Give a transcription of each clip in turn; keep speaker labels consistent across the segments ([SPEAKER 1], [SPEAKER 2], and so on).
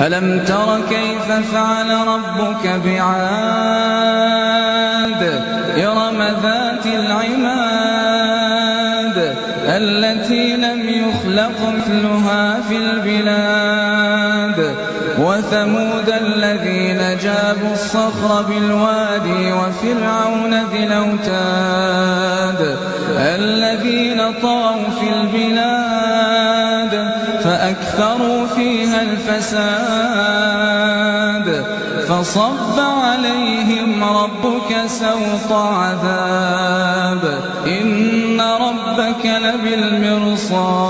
[SPEAKER 1] ألم تر كيف فعل ربك بعاد إرم ذات العماد التي لم يخلق مثلها في البلاد وثمود الذين جابوا الصخر بالوادي وفرعون ذي الأوتاد الذين طغوا في البلاد فأكثروا فيها الفساد فصب عليهم ربك سوط عذاب إن ربك لبالمرصاد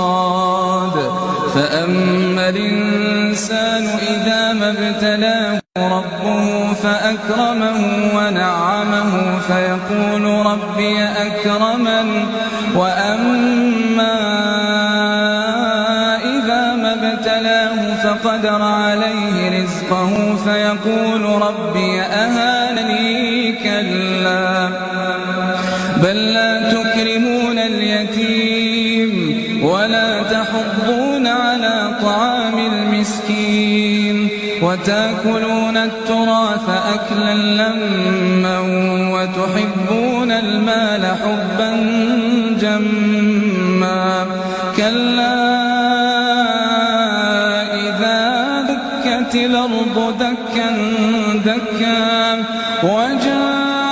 [SPEAKER 1] فأما الإنسان إذا ما ابتلاه ربه فأكرمه ونعمه فيقول ربي أكرمن وأما إذا ما ابتلاه فقدر عليه رزقه فيقول ربي أهانني كلا بل لا تكرمون اليتيم ولا تحضون على طعام المسكين وتأكلون التراث أكلا لما وتحبون المال حبا جما كلا إذا دكت الأرض دكا دكا وجاء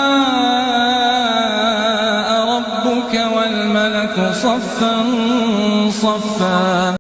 [SPEAKER 1] ربك والملك صفا